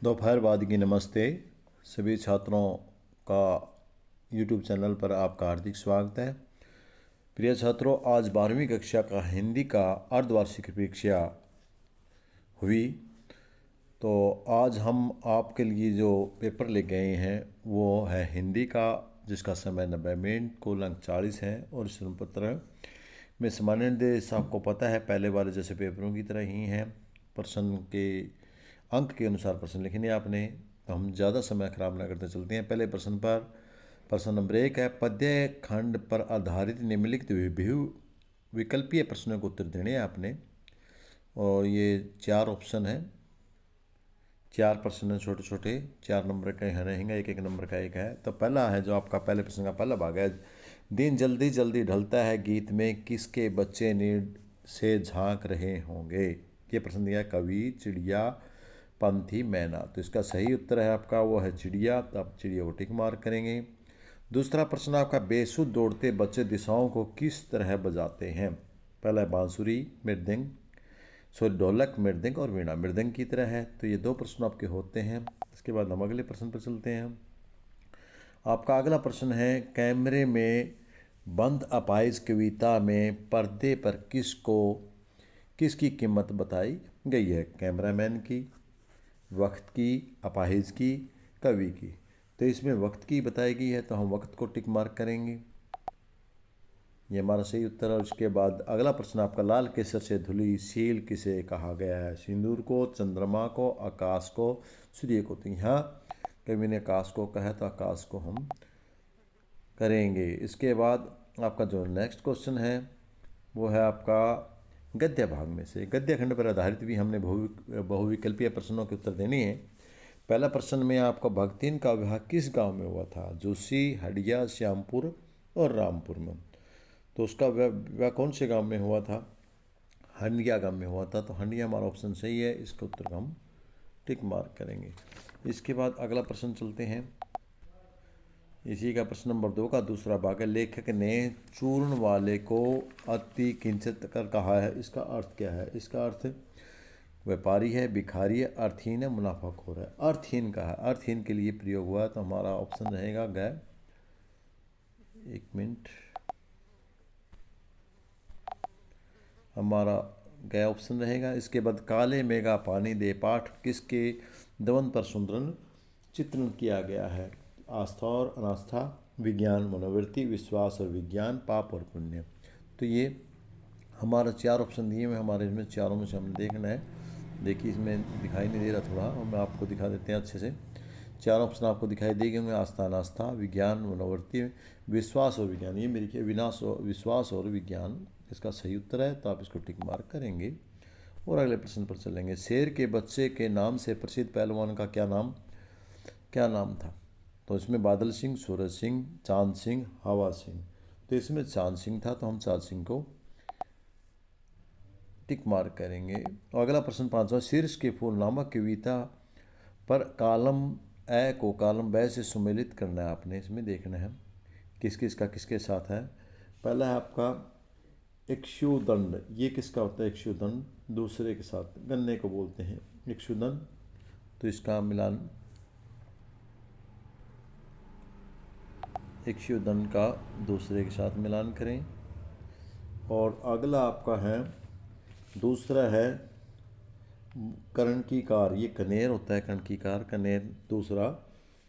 दोपहर बाद की नमस्ते। सभी छात्रों का यूट्यूब चैनल पर आपका हार्दिक स्वागत है। प्रिय छात्रों, आज 12वीं कक्षा का हिंदी का अर्धवार्षिक परीक्षा हुई। तो आज हम आपके लिए जो पेपर ले गए हैं वो है हिंदी का, जिसका समय 90 मिनट, कुल अंक 40 हैं। और इस पत्र में सामान्य निर्देश आपको पता है पहले वाले जैसे पेपरों की तरह ही हैं। प्रश्न के अंक के अनुसार प्रश्न लिखने आपने, तो हम ज़्यादा समय खराब ना करते चलते हैं पहले प्रश्न पर। प्रश्न नंबर 1 है, पद्य खंड पर आधारित निम्नलिखित विकल्पीय प्रश्नों को उत्तर देने हैं आपने। और ये 4 ऑप्शन है, 4 प्रश्न हैं छोटे छोटे, 4 नंबर के हैं रहेंगे, एक नंबर का एक है। तो पहला है जो आपका पहले प्रश्न का पहला भाग है, दिन जल्दी जल्दी ढलता है गीत में किसके बच्चे नींद से झांक रहे होंगे। ये प्रश्न दिया है कवि, चिड़िया, पंथी, मैना। तो इसका सही उत्तर है आपका वो है चिड़िया। तो आप चिड़िया को टिक मार्क करेंगे। दूसरा प्रश्न आपका, बेसुध दौड़ते बच्चे दिशाओं को किस तरह बजाते हैं। पहला है बांसुरी, मृदंग, ढोलक, मृदंग और वीणा। मृदंग की तरह है। तो ये 2 प्रश्न आपके होते हैं। इसके बाद हम अगले प्रश्न पर चलते हैं। आपका अगला प्रश्न है, कैमरे में बंद अपाहिज कविता में पर्दे पर किसकी कीमत बताई गई है। कैमरामैन की, वक्त की, अपाहिज की, कवि की। तो इसमें वक्त की बताई गई है, तो हम वक्त को टिक मार्क करेंगे। ये हमारा सही उत्तर है। और उसके बाद अगला प्रश्न आपका, लाल केसर से धुली सील किसे कहा गया है। सिंदूर को, चंद्रमा को, आकाश को, सूर्य को। तो यहाँ कवि ने आकाश को कहा, तो आकाश को हम करेंगे। इसके बाद आपका जो नेक्स्ट क्वेश्चन है वो है आपका गद्य भाग में से। गद्य खंड पर आधारित भी हमने बहुविकल्पीय प्रश्नों के उत्तर देने हैं। पहला प्रश्न में आपका, भगतीन का विवाह किस गांव में हुआ था। जोशी, हडिया, श्यामपुर और रामपुर में। तो उसका विवाह कौन से गांव में हुआ था। हंडिया गांव में हुआ था। तो हंडिया हमारा ऑप्शन सही है। इसका उत्तर हम टिक मार्क करेंगे। इसके बाद अगला प्रश्न चलते हैं। इसी का प्रश्न नंबर 2 का दूसरा भाग है, लेखक ने चूर्ण वाले को अति किंचित कर कहा है। इसका अर्थ क्या है। इसका अर्थ व्यापारी है, भिखारी है, अर्थहीन है, मुनाफाखोर है। अर्थहीन का है, अर्थहीन के लिए प्रयोग हुआ है। तो हमारा ऑप्शन रहेगा ग। एक मिनट, हमारा गया ऑप्शन रहेगा। इसके बाद, काले मेघा पानी दे पाठ किसके दमन पर सुंदरन चित्रण किया गया है। आस्था और अनास्था, विज्ञान, मनोवृत्ति, विश्वास और विज्ञान, पाप और पुण्य। तो ये हमारा 4 ऑप्शन दिए हुए हमारे, इसमें चारों में से हमने देखना है। देखिए इसमें दिखाई नहीं दे रहा थोड़ा, और मैं आपको दिखा देते हैं अच्छे से। 4 ऑप्शन आपको दिखाई देंगे होंगे, आस्था, अनास्था, विज्ञान, मनोवृत्ति, विश्वास और विज्ञान। ये मेरी विश्वास और विज्ञान इसका सही उत्तर है। तो आप इसको टिक मार्क करेंगे और अगले प्रश्न पर चलेंगे। शेर के बच्चे के नाम से प्रसिद्ध पहलवान का क्या नाम था। तो इसमें बादल सिंह, सूरज सिंह, चांद सिंह, हवा सिंह। तो इसमें चांद सिंह था, तो हम चांद सिंह को टिक मार्क करेंगे। और अगला प्रश्न 5वां, शीर्ष के फूल नामक कविता पर कालम ए को कालम ब से सुमेलित करना है आपने। इसमें देखना है किसके साथ है। पहला है आपका इक्षुदंड। ये किसका होता है इक्षुदंड। दूसरे के साथ, गन्ने को बोलते हैं इक्षुदंड। तो इसका मिलान इक्षुदंड का दूसरे के साथ मिलान करें। और अगला आपका है, दूसरा है कर्ण की कार। ये कनेर होता है, कर्ण की कार, कनेर दूसरा,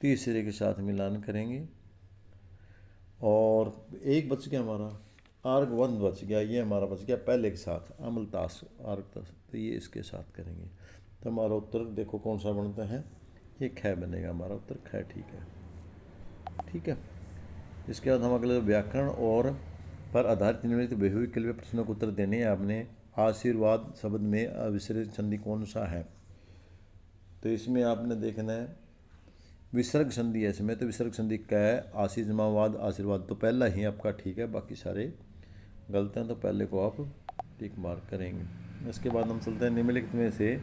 तीसरे के साथ मिलान करेंगे। और एक बच गया हमारा, आर्ग वन बच गया। ये हमारा बच गया पहले के साथ, अमलतास आर्ग तास। तो ये इसके साथ करेंगे। तो हमारा उत्तर देखो कौन सा बनता है। ये ख बनेगा हमारा उत्तर, ख। ठीक है। इसके बाद हम अगले व्याकरण और पर आधारित निम्नलिखित बहुविकल्पीय प्रश्नों को उत्तर देने हैं आपने। आशीर्वाद शब्द में अविसर्ग संधि कौन सा है। तो इसमें आपने देखना है विसर्ग संधि है इसमें। तो विसर्ग संधि क्या है, आशीर्वाद, आशीर्वाद। तो पहला ही आपका ठीक है, बाकी सारे गलत हैं। तो पहले को आप टिक मार्क करेंगे। इसके बाद हम चलते हैं, निम्नलिखित में से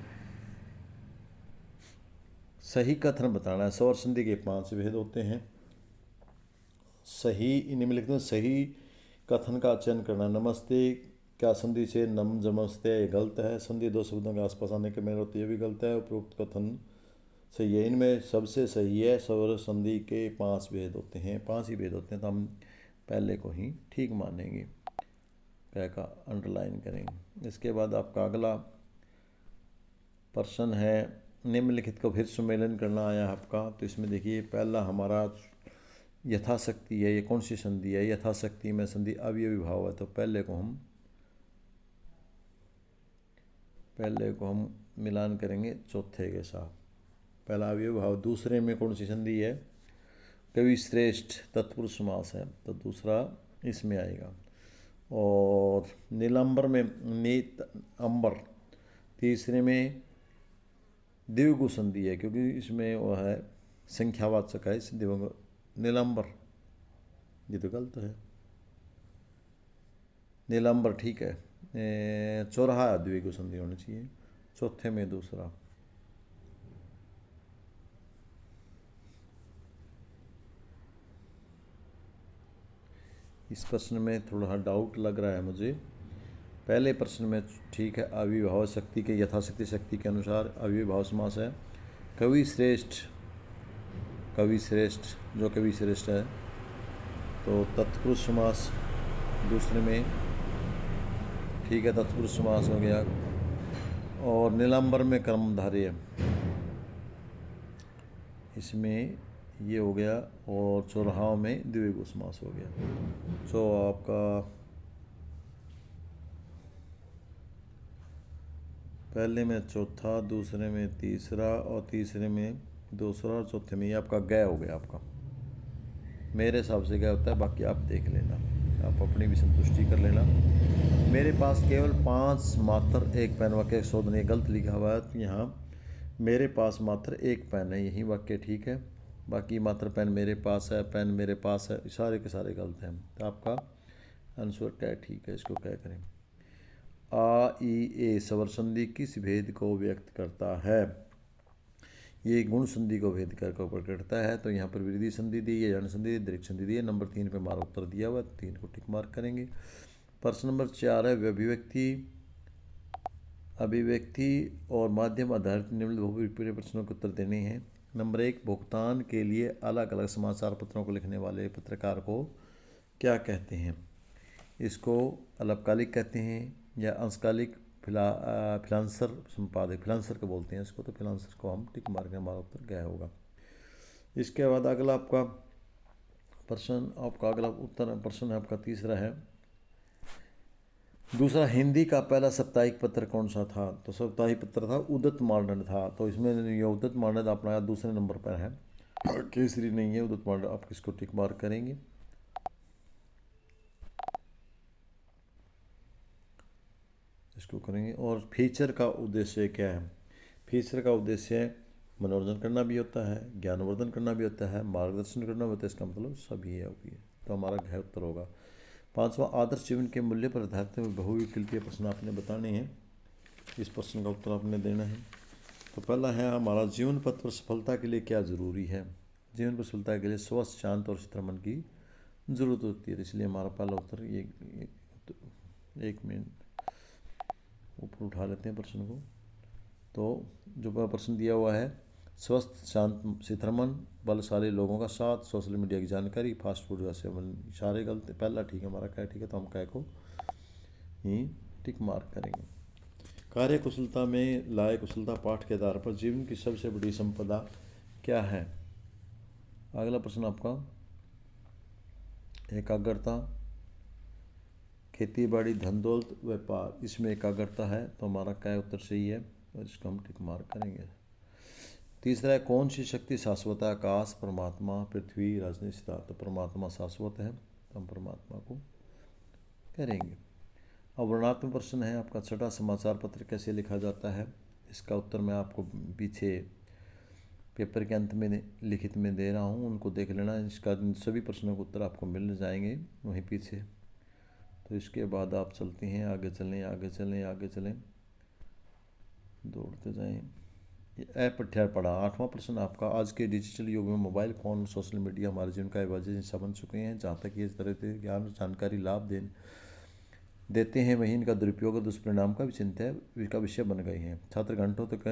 सही कथन बताना है। स्वर संधि के 5 भेद होते हैं। सही, निम्नलिखित में सही कथन का चयन करना। नमस्ते क्या संधि से नम जमस्ते, ये गलत है। संधि 2 शब्दों के आसपास आने के मेल होती है, ये भी गलत है। उपरोक्त कथन सही है। इनमें सबसे सही है स्वर संधि के 5 भेद होते हैं, 5 ही भेद होते हैं, तो हम पहले को ही ठीक मानेंगे, पह का अंडरलाइन करेंगे। इसके बाद आपका अगला प्रश्न है, निम्नलिखित को फिर सम्मेलन करना आया आपका। तो इसमें देखिए पहला हमारा यथाशक्ति है, ये कौन सी संधि है? यथाशक्ति में संधि अवयवी भाव है, तो पहले को हम मिलान करेंगे चौथे के साथ, पहला अवयवी भाव। दूसरे में कौन सी संधि है? कवि श्रेष्ठ तत्पुरुष समास है, तो दूसरा इसमें आएगा। और नीलांबर में नीत अंबर, तीसरे में द्विगु संधि है, क्योंकि इसमें वह है संख्यावाचक है, इस दिवंग नीलांबर, ये तो गलत है, नीलांबर ठीक है, चौराहा द्विगु संधि होनी चाहिए, चौथे में दूसरा। इस प्रश्न में थोड़ा डाउट लग रहा है मुझे। पहले प्रश्न में ठीक है, अविभाव शक्ति के यथाशक्ति शक्ति के अनुसार अविभाव समास है। कवि श्रेष्ठ जो कवि श्रेष्ठ है, तो तत्पुरुष समास दूसरे में ठीक है, तत्पुरुष समास हो गया। और नीलांबर में कर्मधारय है, इसमें ये हो गया। और चौराहा में द्विगु समास हो गया। तो आपका पहले में चौथा, दूसरे में तीसरा, और तीसरे में दूसरा, और चौथे में ये आपका गय हो गया। आपका मेरे हिसाब से क्या होता है, बाकी आप देख लेना, आप अपनी भी संतुष्टि कर लेना। मेरे पास केवल 5 मात्र एक पेन, वाक्य शोधन ये गलत लिखा हुआ है, तो यहाँ मेरे पास मात्र एक पेन है, यही वाक्य ठीक है। बाकी मात्र पेन मेरे पास है, पेन मेरे पास है, सारे के सारे गलत हैं। तो आपका आंसर क्या ठीक है, इसको क्या करें? आ ई ए स्वर संधि किस भेद को व्यक्त करता है? ये गुण संधि को भेद कर प्रकटता है। तो यहाँ पर वृद्धि संधि दी है, जन संधि, दीर्घ संधि दी है। नंबर 3 पे हमारा उत्तर दिया हुआ है, 3 को टिक मार्क करेंगे। प्रश्न नंबर 4 है, अभिव्यक्ति और माध्यम आधारित निम्न बहुविपरीय प्रश्नों के उत्तर देने हैं। नंबर 1, भुगतान के लिए अलग अलग समाचार पत्रों को लिखने वाले पत्रकार को क्या कहते हैं? इसको अल्पकालिक कहते हैं या अंशकालिक, फ्रीलांसर संपादक, फ्रीलांसर को बोलते हैं इसको, तो फ्रीलांसर को हम टिक मार के हमारा उत्तर गया होगा। इसके बाद अगला आपका प्रश्न, आपका अगला उत्तर प्रश्न है आपका तीसरा है, दूसरा हिंदी का पहला साप्ताहिक पत्र कौन सा था? तो साप्ताहिक पत्र था उदित मानदंड था। तो इसमें ये उदित मानदंड अपना दूसरे नंबर पर है, केसरी नहीं है, उदित मानदंड। आप किसको टिक मार्क करेंगे? इसको करेंगे। और फीचर का उद्देश्य क्या है? फीचर का उद्देश्य मनोरंजन करना भी होता है, ज्ञानवर्धन करना भी होता है, मार्गदर्शन करना भी होता है, इसका मतलब सभी है। तो हमारा गह उत्तर होगा। 5वां, आदर्श जीवन के मूल्य पर आधारित बहुविकल्पीय प्रश्न आपने बताने हैं। इस प्रश्न का उत्तर आपने देना है। तो पहला है हमारा, जीवन पथ पर सफलता के लिए क्या जरूरी है? जीवन पर सफलता के लिए स्वस्थ, शांत और स्थिर मन की जरूरत होती है। इसलिए हमारा पहला उत्तर ये, एक मिनट ऊपर उठा लेते हैं प्रश्न को। तो जो प्रश्न दिया हुआ है, स्वस्थ, शांत, स्थिर मन, बलशाली लोगों का साथ, सोशल मीडिया की जानकारी, फास्ट फूड का सेवन, सारे गलत। पहला ठीक है, हमारा क्या ठीक है, तो हम क्या को ही टिक मार्क करेंगे। कार्य कुशलता में लाए कुशलता पाठ के आधार पर जीवन की सबसे बड़ी संपदा क्या है? अगला प्रश्न आपका, एकाग्रता, खेती बाड़ी, धन दौलत, व्यापार, इसमें एकाग्रता है, तो हमारा क्या उत्तर सही है, और इसको हम टिक मार्क करेंगे। तीसरा है, कौन सी शक्ति शाश्वत है? आकाश, परमात्मा, पृथ्वी, राजनीति। तो परमात्मा शाश्वत है, तो हम परमात्मा को करेंगे। अब वर्णनात्मक प्रश्न है आपका, छठा, समाचार पत्र कैसे लिखा जाता है? इसका उत्तर मैं आपको पीछे पेपर के अंत में लिखित में दे रहा हूँ, उनको देख लेना। इसका सभी प्रश्नों के उत्तर आपको मिल जाएंगे वहीं पीछे। तो इसके बाद आप चलते हैं, आगे चलें, आगे चलें, आगे चलें, दौड़ते जाएं। पठ्या पढ़ा। 8वां प्रश्न आपका, आज के डिजिटल युग में मोबाइल फ़ोन और सोशल मीडिया हमारे जीवन का अविभाज्य हिस्सा बन चुके हैं। जहाँ तक ये इस तरह से ज्ञान जानकारी लाभ देते हैं, वहीं इनका दुरुपयोग और दुष्परिणाम का भी चिंता है, इसका विषय बन गए हैं। छात्र घंटों तक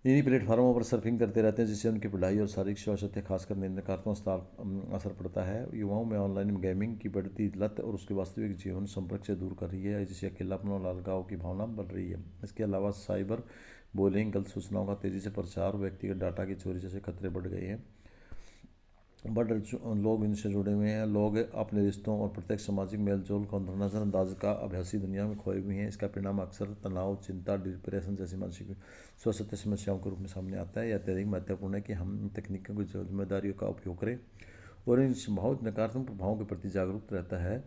इन्हीं प्लेटफार्मों पर सर्फिंग करते रहते हैं, जिससे उनकी पढ़ाई और शारीरिक स्वास्थ्य खासकर नकारात्मक असर पड़ता है। युवाओं में ऑनलाइन गेमिंग की बढ़ती लत और उसके वास्तविक जीवन संपर्क से दूर कर रही है, जिससे अकेलापन और अलगाव की भावना बढ़ रही है। इसके अलावा साइबर बुलिंग, गलत सूचनाओं का तेज़ी से प्रचार, व्यक्तिगत डाटा की चोरी जैसे खतरे बढ़ गए हैं। बट लोग इनसे जुड़े हुए हैं। लोग अपने रिश्तों और प्रत्येक सामाजिक मेलजोल को नज़रअंदाज का अभ्यासी दुनिया में खोए हुए हैं। इसका परिणाम अक्सर तनाव, चिंता, डिप्रेशन जैसी मानसिक स्वास्थ्य समस्याओं के रूप में सामने आता है। यह अत्यधिक महत्वपूर्ण है कि हम इन तकनीकों की जिम्मेदारियों का उपयोग करें और इन संभावित नकारात्मक प्रभावों के प्रति जागरूक रहता है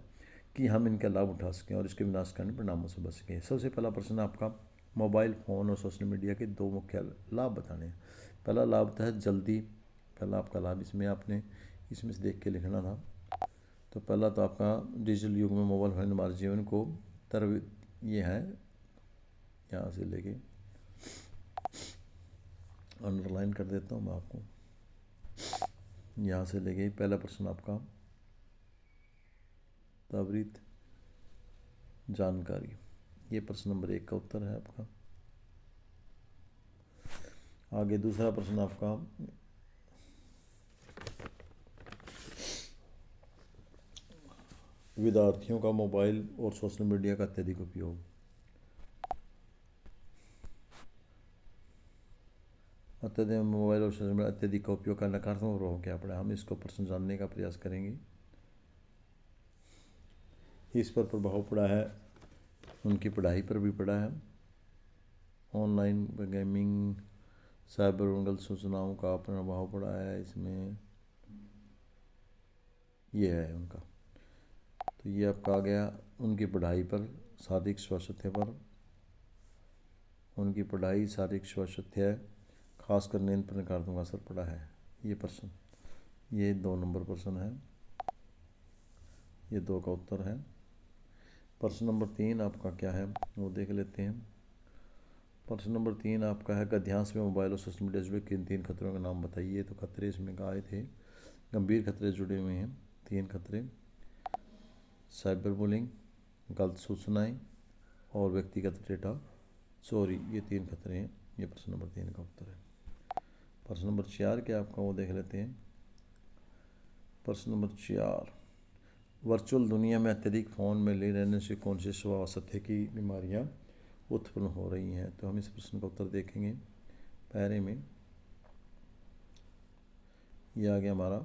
कि हम इनका लाभ उठा सकें और इसके विनाशकारी परिणामों से बच सकें। सबसे पहला प्रश्न आपका, मोबाइल फ़ोन और सोशल मीडिया के दो मुख्य लाभ बताने हैं। पहला लाभ है जल्दी। पहला आपका लाभ इसमें से देख के लिखना था। तो पहला तो आपका डिजिटल युग में मोबाइल फ़ोन हमारे जीवन को ये है, यहाँ से लेके अंडरलाइन कर देता हूँ मैं आपको, यहाँ से लेके पहला प्रश्न आपका त्वरित जानकारी, ये प्रश्न नंबर 1 का उत्तर है आपका। आगे दूसरा प्रश्न आपका, विद्यार्थियों का मोबाइल और सोशल मीडिया का अत्यधिक उपयोग। अत्यधिक मोबाइल और सोशल मीडिया अत्यधिक का उपयोग का नकारात्मक प्रभाव क्या पड़ा, हम इसको प्रश्न जानने का प्रयास करेंगे। इस पर प्रभाव पड़ा है, उनकी पढ़ाई पर भी पड़ा है। ऑनलाइन गेमिंग, साइबर गलत सूचनाओं का प्रभाव पड़ा है इसमें, ये है उनका। तो ये आपका आ गया उनकी पढ़ाई पर, शारीरिक स्वास्थ्य पर। उनकी पढ़ाई, शारीरिक स्वास्थ्य, खासकर नींद पर नकारात्मक असर पड़ा है। ये प्रश्न, ये 2 नंबर प्रश्न है, ये 2 का उत्तर है। प्रश्न नंबर 3 आपका क्या है वो देख लेते हैं। प्रश्न नंबर 3 आपका है, गद्यांश में मोबाइल और सोशल मीडिया जुड़े किन 3 खतरों का नाम बताइए। तो खतरे इसमें आए थे, गंभीर खतरे जुड़े हुए हैं 3 खतरे, साइबर बुलिंग, गलत सूचनाएं और व्यक्तिगत डेटा चोरी, ये 3 खतरे हैं। ये प्रश्न नंबर 3 का उत्तर है। प्रश्न नंबर 4 क्या आपका वो देख लेते हैं। प्रश्न नंबर 4, वर्चुअल दुनिया में अत्यधिक फ़ोन में ले रहने से कौन सी स्वास्थ्य की बीमारियां उत्पन्न हो रही हैं। तो हम इस प्रश्न का उत्तर देखेंगे। पहले में यह आ गया हमारा,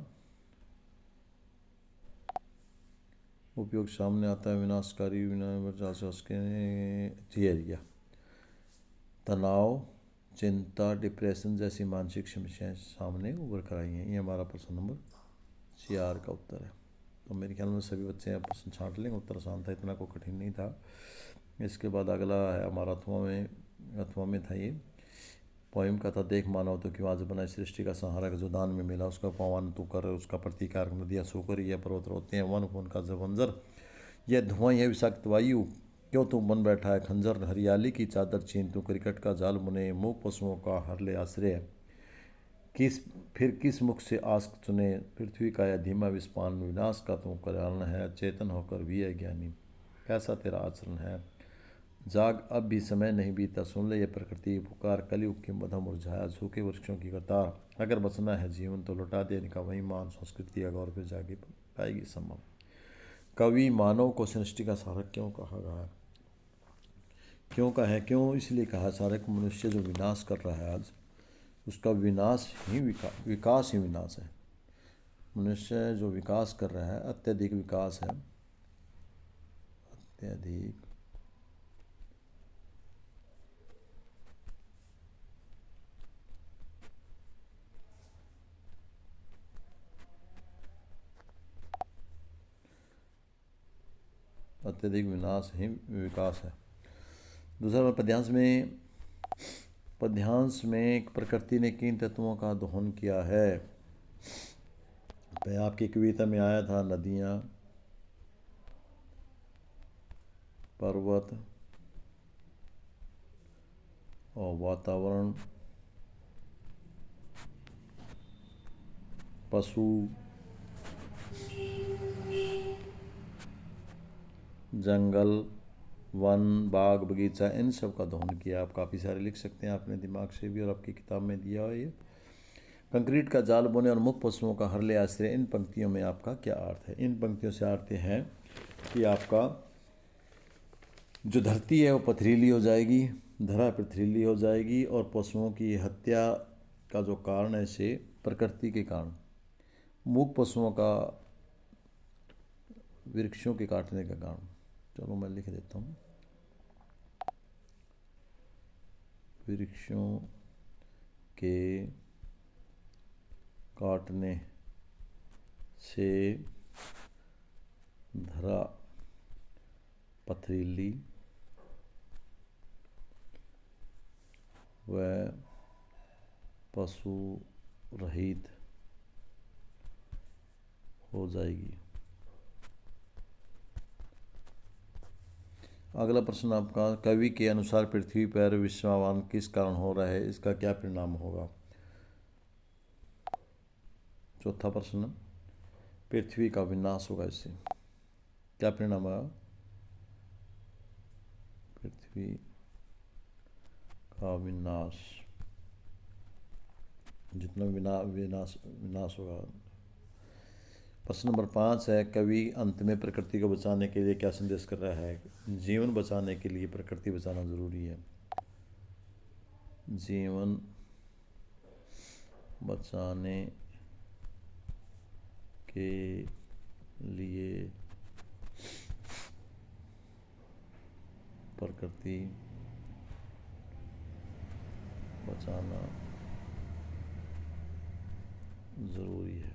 उपयोग सामने आता है विनाशकारी एरिया, तनाव, चिंता, डिप्रेशन जैसी मानसिक समस्याएं सामने उभर कर आई हैं। ये हमारा प्रश्न नंबर 4 का उत्तर है। तो मेरे ख्याल में सभी बच्चे प्रश्न छांट लेंगे, उत्तर आसान था, इतना कोई कठिन नहीं था। इसके बाद अगला है हमारा अथवा में था ये पोइम का था, देख मानव तो क्यों आज बनाए सृष्टि का सहारा का जो दान में मिला, उसका पवन तू कर, उसका प्रतीकार नदियाँ सूकर, यह पर्वत रोते हैं वन फून का जबंजर, यह धुआं यह विषाक्त वायु क्यों तू बन बैठा है खंजर, हरियाली की चादर छीन तू क्रिकेट का जाल मुने, मूक पशुओं का हर ले आश्रय, किस मुख से आस्क चुने, पृथ्वी का यह धीमा विस्पान, विनाश का तू कारण है चेतन होकर भी है ज्ञानी, कैसा तेरा आचरण है, जाग अब भी समय नहीं बीता, सुन ले ये प्रकृति की पुकार, कलयुग की मधा मुरझाया सूखे वृक्षों की कतार, अगर बचना है जीवन तो लौटा दे इनका वही मान, संस्कृति का गौर फिर जाके पाएगी संभव। कवि मानव को सृष्टि का सारक क्यों कहा गया, क्यों कहा है, क्यों इसलिए कहा सारक, मनुष्य जो विनाश कर रहा है आज, उसका विनाश ही विकास ही विनाश है। मनुष्य जो विकास कर रहा है, अत्यधिक विकास है, अत्यधिक अत्यधिक विनाश ही विकास है। दूसरा, पद्यांश में प्रकृति ने किन तत्वों का दोहन किया है। आपकी कविता में आया था नदियाँ, पर्वत और वातावरण, पशु, जंगल, वन, बाग, बगीचा, इन सब का दोहन किया। आप काफ़ी सारे लिख सकते हैं अपने दिमाग से भी और आपकी किताब में दिया है ये। कंक्रीट का जाल बोने और मुख पशुओं का हर ले आश्रय, इन पंक्तियों में आपका क्या अर्थ है? इन पंक्तियों से अर्थ है कि आपका जो धरती है वो पथरीली हो जाएगी, धरा पथरीली हो जाएगी और पशुओं की हत्या का जो कारण है से प्रकृति के कारण, मूक पशुओं का वृक्षों के काटने का कारण। चलो मैं लिख देता हूँ, वृक्षों के काटने से धरा पथरीली व पशु रहित हो जाएगी। अगला प्रश्न आपका, कवि के अनुसार पृथ्वी पर विश्वावन किस कारण हो रहा है? इसका क्या परिणाम होगा? चौथा प्रश्न, पृथ्वी का विनाश होगा, इससे क्या परिणाम होगा? पृथ्वी का विनाश, जितना विनाश होगा। प्रश्न नंबर 5 है, कवि अंत में प्रकृति को बचाने के लिए क्या संदेश कर रहा है? जीवन बचाने के लिए प्रकृति बचाना जरूरी है। जीवन बचाने के लिए प्रकृति बचाना जरूरी है।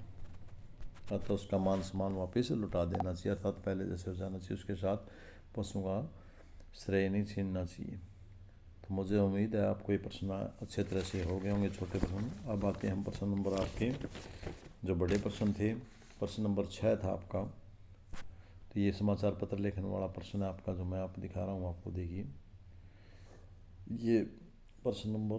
अर्थात उसका मान सम्मान वापस लौटा देना चाहिए, अर्थात पहले जैसे हो जाना चाहिए। उसके साथ पशुओं का श्रेय नहीं छीनना चाहिए। तो मुझे उम्मीद है आपको ये प्रश्न अच्छे तरह से हो गए होंगे, छोटे प्रश्न। अब आते हैं हम प्रश्न नंबर आपके जो बड़े प्रश्न थे। प्रश्न नंबर 6 था आपका, तो ये समाचार पत्र लेखन वाला प्रश्न है आपका, जो मैं आपको दिखा रहा हूँ। आपको देखिए, ये प्रश्न नंबर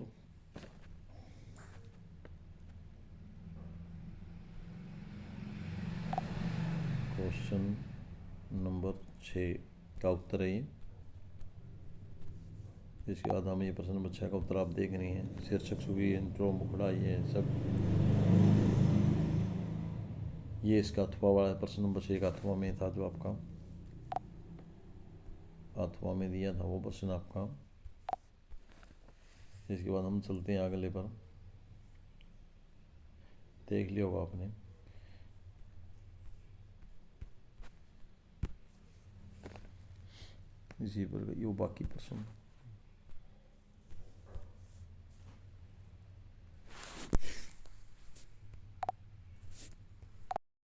क्वेश्चन नंबर 6 का उत्तर है ये। इसके बाद हमें ये प्रश्न नंबर 6 का उत्तर आप देख रहे हैं। शीर्षक, सुगी, इंट्रो, मुखड़ा, ये सब ये इसका अथवा वाला प्रश्न नंबर 6 का अथवा में था, जो आपका अथवा में दिया था वो प्रश्न आपका। इसके बाद हम चलते हैं अगले पर, देख लिया होगा आपने। इसी पर ये बाकी प्रश्न